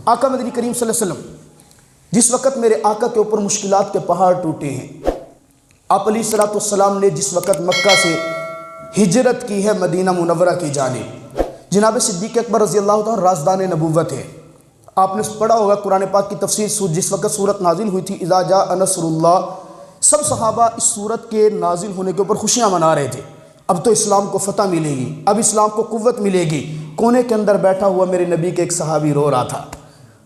آقا مدنی کریم صلی اللہ علیہ وسلم جس وقت میرے آقا کے اوپر مشکلات کے پہاڑ ٹوٹے ہیں، آپ علیہ الصلوۃ والسلام نے جس وقت مکہ سے ہجرت کی ہے مدینہ منورہ کی جانب، جناب صدیق اکبر رضی اللہ تعالیٰ رازدان نبوت ہے۔ آپ نے پڑھا ہوگا قرآن پاک کی تفسیر، جس وقت سورت نازل ہوئی تھی اذا جاء نصر اللہ، سب صحابہ اس سورت کے نازل ہونے کے اوپر خوشیاں منا رہے تھے۔ اب تو اسلام کو فتح ملے گی، اب اسلام کو قوت ملے گی۔ کونے کے اندر بیٹھا ہوا میرے نبی کے ایک صحابی رو رہا تھا۔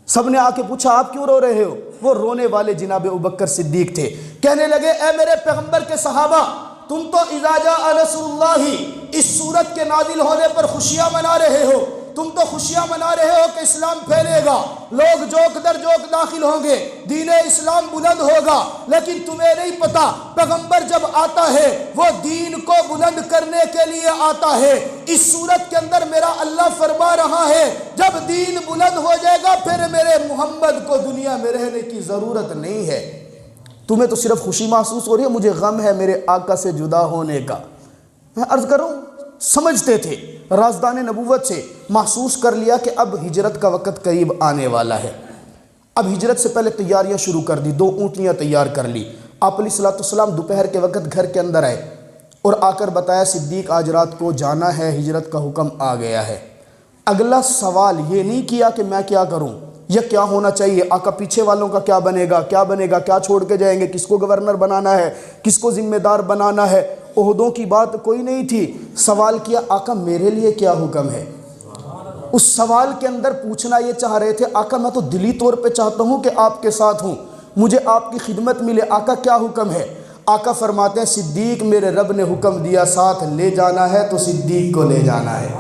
سب نے آ کے پوچھا آپ کیوں رو رہے ہو؟ وہ رونے والے جناب ابوبکر صدیق تھے۔ کہنے لگے اے میرے پیغمبر کے صحابہ، تم تو اذا جاء نصر اللہ اس سورت کے نازل ہونے پر خوشیاں منا رہے ہو، تم تو خوشیاں منا رہے ہو کہ اسلام پھیلے گا، لوگ جوک در جوک داخل ہوں گے، دین اسلام بلند ہوگا، لیکن تمہیں نہیں پتا پیغمبر جب آتا ہے وہ دین کو بلند کرنے کے لیے آتا ہے۔ اس صورت کے اندر میرا اللہ فرما رہا ہے جب دین بلند ہو جائے گا پھر میرے محمد کو دنیا میں رہنے کی ضرورت نہیں ہے۔ تمہیں تو صرف خوشی محسوس ہو رہی ہے، مجھے غم ہے میرے آقا سے جدا ہونے کا۔ میں عرض کروں، سمجھتے تھے، رازدان نبوت سے محسوس کر لیا کہ اب ہجرت کا وقت قریب آنے والا ہے۔ اب ہجرت سے پہلے تیاریاں شروع کر دی، 2 اونٹنیاں تیار کر لی۔ آپ علیہ الصلوۃ والسلام دوپہر کے وقت گھر کے اندر آئے اور آ کر بتایا صدیق آج رات کو جانا ہے، ہجرت کا حکم آ گیا ہے۔ اگلا سوال یہ نہیں کیا کہ میں کیا کروں یا کیا ہونا چاہیے، آقا پیچھے والوں کا کیا بنے گا، کیا بنے گا، کیا چھوڑ کے جائیں گے، کس کو گورنر بنانا ہے، کس کو ذمہ دار بنانا ہے، عہدوں کی بات کوئی نہیں تھی۔ سوال کیا آقا میرے لیے کیا حکم ہے۔ اس سوال کے اندر پوچھنا یہ چاہ رہے تھے آقا میں تو دلی طور پہ چاہتا ہوں کہ آپ کے ساتھ ہوں، مجھے آپ کی خدمت ملے، آقا کیا حکم ہے؟ آقا فرماتے ہیں صدیق میرے رب نے حکم دیا ساتھ لے جانا ہے تو صدیق کو لے جانا ہے۔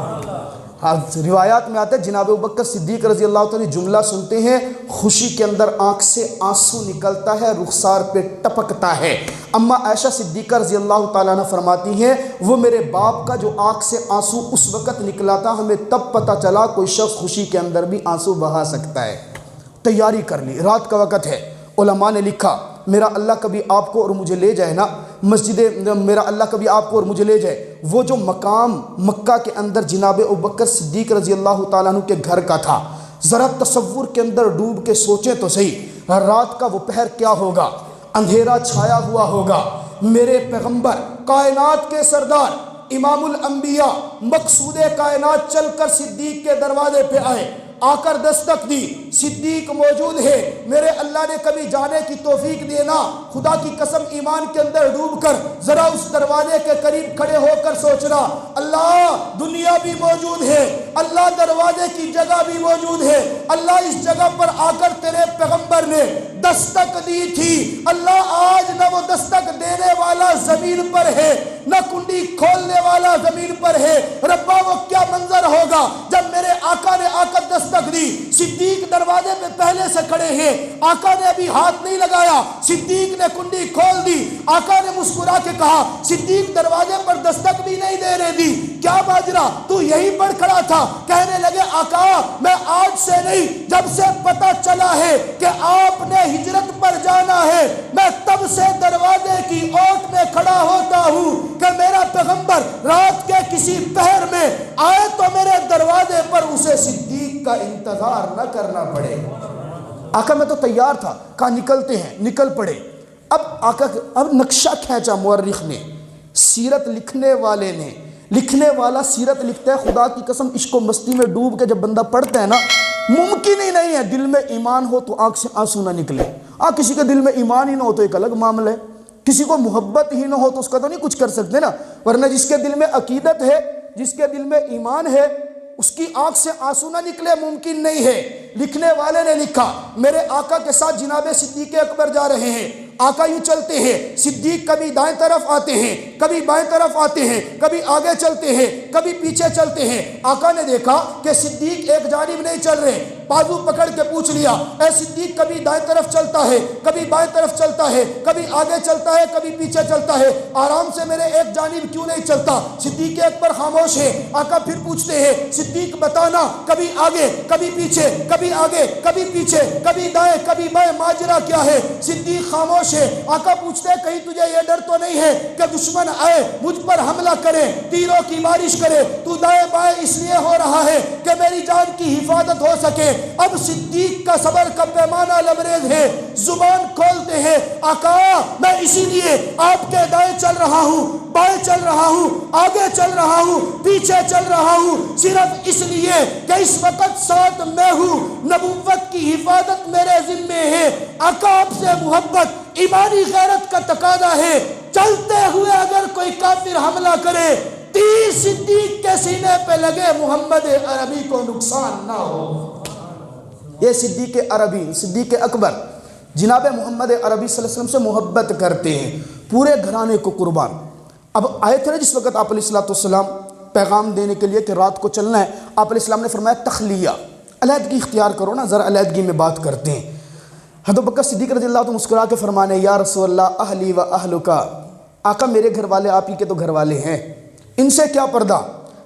روایات میں آتا ہے جناب ابوبکر صدیق رضی اللہ تعالیٰ جملہ سنتے ہیں، خوشی کے اندر آنکھ سے آنسو نکلتا ہے، رخسار پہ ٹپکتا ہے۔ اما عائشہ صدیقہ رضی اللہ تعالیٰ عنہ فرماتی ہیں وہ میرے باپ کا جو آنکھ سے آنسو اس وقت نکلا تھا ہمیں تب پتہ چلا کوئی شخص خوشی کے اندر بھی آنسو بہا سکتا ہے۔ تیاری کر لی، رات کا وقت ہے۔ علماء نے لکھا میرا اللہ کبھی آپ کو اور مجھے لے جائے نا میرا اللہ کبھی آپ کو اور مجھے لے جائے، وہ جو مقام مکہ کے اندر جناب ابوبکر صدیق رضی اللہ تعالیٰ عنہ کے گھر کا تھا، ذرا تصور کے اندر ڈوب کے سوچیں تو صحیح، رات کا وہ پہر کیا ہوگا، اندھیرا چھایا ہوا ہوگا، میرے پیغمبر کائنات کے سردار امام الانبیاء مقصود کائنات چل کر صدیق کے دروازے پہ آئے، آ کر دستک دی، صدیق موجود ہے، میرے اللہ نے کبھی جانے کی توفیق دینا، خدا کی قسم ایمان کے اندر ڈوب کر ذرا اس دروازے کے قریب کھڑے ہو کر سوچنا اللہ دنیا بھی موجود ہے، اللہ دروازے کی جگہ بھی موجود ہے، اللہ اس جگہ پر آ کر تیرے پیغمبر نے دستک دی تھی، اللہ آج نہ وہ دستک دینے والا زمین پر ہے نہ کنڈی کھولنے والا زمین پر ہے، ربا وہ کیا منظر ہوگا جب میرے آقا نے آ کر دستک دی، صدیق دروازے پہ پہلے سے کھڑے ہیں، آقا نے ابھی ہاتھ نہیں لگایا، صدیق نے کنڈی کھول دی، آقا نے مسکرا کے کہا صدیق دروازے پر دستک بھی نہیں دے رہے دی، کیا باجرا تو یہیں پر کھڑا تھا؟ کہنے لگے آقا میں آج سے نہیں، جب سے پتہ چلا ہے کہ آپ نے ہجرت پر جانا ہے میں تب سے دروازے کی اوٹ میں کھڑا ہوتا ہوں کہ میرا پیغمبر رات کے کسی پہر میں آئے تو میرے دروازے پر اسے صدیق کا انتظار نہ کرنا پڑے۔ آقا میں تو تیار تھا، کہا نکلتے ہیں، نکل پڑے۔ اب نقشہ کھینچا مورخ نے، سیرت لکھنے والے نے، لکھنے والا سیرت لکھتا ہے، خدا کی قسم عشق و مستی میں ڈوب کے جب بندہ پڑھتا ہے نا، ممکن ہی نہیں ہے دل میں ایمان ہو تو آنکھ سے آنسو نہ نکلے۔ کسی کے دل میں ایمان ہی نہ ہو تو ایک الگ معاملہ ہے، کسی کو محبت ہی نہ ہو تو اس کا تو نہیں کچھ کر سکتے نا، ورنہ جس کے دل میں عقیدت ہے، جس کے دل میں ایمان ہے، اس کی آنکھ سے آنسو نہ نکلے ممکن نہیں ہے۔ لکھنے والے نے لکھا میرے آقا کے ساتھ جناب صدیق اکبر جا رہے ہیں، آقا یوں چلتے ہیں، صدیق کبھی دائیں طرف آتے ہیں، کبھی بائیں طرف آتے ہیں، کبھی آگے چلتے ہیں، کبھی پیچھے چلتے ہیں۔ آقا نے دیکھا کہ صدیق ایک جانب نہیں چل رہے، بازو پکڑ کے پوچھ لیا اے صدیق کبھی دائیں طرف چلتا ہے، کبھی بائیں طرف چلتا ہے، کبھی آگے چلتا ہے، کبھی پیچھے چلتا ہے، آرام سے میرے ایک جانب کیوں نہیں چلتا؟ صدیق اکبر خاموش ہے۔ آقا پھر پوچھتے ہیں صدیق بتانا کبھی آگے کبھی پیچھے، کبھی آگے کبھی پیچھے، کبھی دائیں کبھی بائیں، ماجرا کیا ہے؟ صدیق خاموش ہے۔ آقا پوچھتے ہیں کہیں تجھے یہ ڈر تو نہیں ہے کہ دشمن آئے مجھ پر حملہ کرے، تیروں کی بارش کرے، تو دائیں بائیں اس لیے ہو رہا ہے کہ میری جان کی حفاظت ہو سکے؟ اب صدیق کا صبر کا پیمانہ لبریز ہے، زبان کھولتے ہیں، آقا میں اسی لیے آپ کے دائیں چل رہا ہوں، بائیں چل رہا ہوں، آگے چل رہا ہوں، پیچھے چل رہا ہوں، صرف اس لیے کہ اس وقت ساتھ میں ہوں، نبوت کی حفاظت میرے ذمے ہے، آقا آپ سے محبت ایمانی غیرت کا تقاضا ہے، چلتے ہوئے اگر کوئی کافر حملہ کرے تیر صدیق کے سینے پہ لگے، محمد عربی کو نقصان نہ ہو۔ یہ صدیق عربی، صدیق اکبر جناب محمد عربی صلی اللہ علیہ وسلم سے محبت کرتے ہیں، پورے گھرانے کو قربان۔ اب آئے تھے نا جس وقت آپ علیہ السلام پیغام دینے کے لیے کہ رات کو چلنا ہے، آپ علیہ السلام نے فرمایا تخلیہ، علیحدگی اختیار کرو نا، ذرا علیحدگی میں بات کرتے ہیں۔ حضرت بکر صدیق رضی اللہ عنہ مسکرا کے فرمانے، یا رسول اللہ اہلی و اہلکا، آقا میرے گھر والے آپ ہی کے تو گھر والے ہیں، ان سے کیا پردہ؟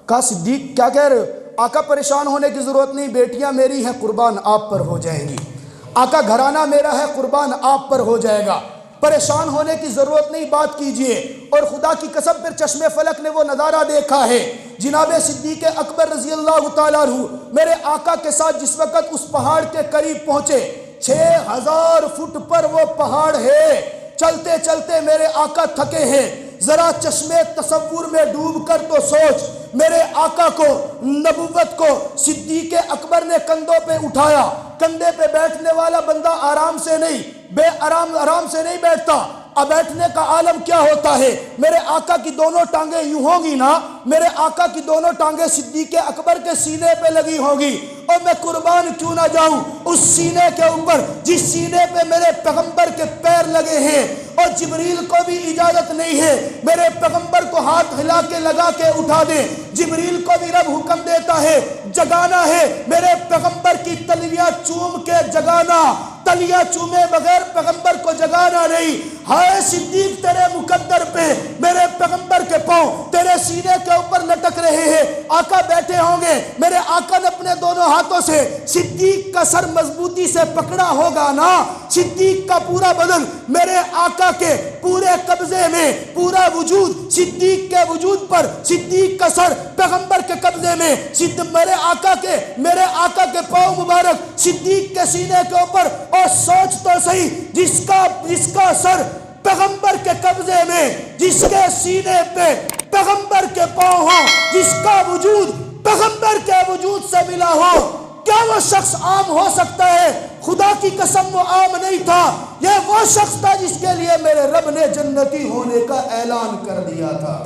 کہا صدیق کیا کہہ رہے ہو؟ آقا پریشان ہونے کی ضرورت نہیں، بیٹیاں میری ہیں قربان آپ پر ہو جائیں گی، آقا گھرانہ میرا ہے قربان آپ پر ہو جائے گا، پریشان ہونے کی ضرورت نہیں، بات کیجئے۔ اور خدا کی قسم پھر چشم فلک نے وہ نظارہ دیکھا ہے، جناب صدیق اکبر رضی اللہ تعالیٰ عنہ میرے آقا کے ساتھ جس وقت اس پہاڑ کے قریب پہنچے، 6000 فٹ پر وہ پہاڑ ہے، چلتے چلتے میرے آقا تھکے ہیں، ذرا چشمے تصور میں ڈوب کر تو سوچ، میرے آقا کو، نبوت کو صدیق اکبر نے کندھوں پہ اٹھایا، کندھے پہ بیٹھنے والا بندہ آرام سے نہیں، آرام سے نہیں بیٹھتا، اب بیٹھنے کا عالم کیا ہوتا ہے؟ میرے آقا کی دونوں ٹانگیں یوں ہوں گی نا، میرے آقا کی دونوں ٹانگیں صدیق اکبر کے سینے پہ لگی ہوں گی، اور میں قربان کیوں نہ جاؤں اس سینے کے اوپر جس سینے پہ میرے پیغمبر کے پیر لگے ہیں، اور جبریل کو بھی اجازت نہیں ہے میرے پیغمبر کو ہاتھ ہلا کے لگا کے اٹھا دے، جبریل کو بھی رب حکم دیتا ہے جگانا ہے، میرے پیغمبر کی تلیاں چوم کے جگانا، تلیاں چومے بغیر پیغمبر کو جگانا نہیں۔ ہائے صدیق تیرے مقدر پہ میرے پیغمبر کے پاؤں تیرے سینے کے اوپر لٹک رہے ہیں، آقا بیٹھے ہوں گے، میرے آقا نے اپنے دونوں ہاتھوں سے صدیق کا سر مضبوطی سے پکڑا ہوگا نا، صدیق کا پورا بدن میرے آقا کے پورے قبضے میں، پورا وجود صدیق کے وجود پر، صدیق کا سر پیغمبر کے قبضے میں، میرے آقا کے پاؤں مبارک صدیق کے سینے کے اوپر، اور سوچ تو صحیح جس کا سر پیغمبر کے قبضے میں، جس کے سینے پہ پیغمبر کے پاؤں ہوں، جس کا وجود پیغمبر کے وجود سے ملا ہو، کیا وہ شخص عام ہو سکتا ہے؟ خدا کی قسم وہ عام نہیں تھا، یہ وہ شخص تھا جس کے لیے میرے رب نے جنتی ہونے کا اعلان کر دیا تھا۔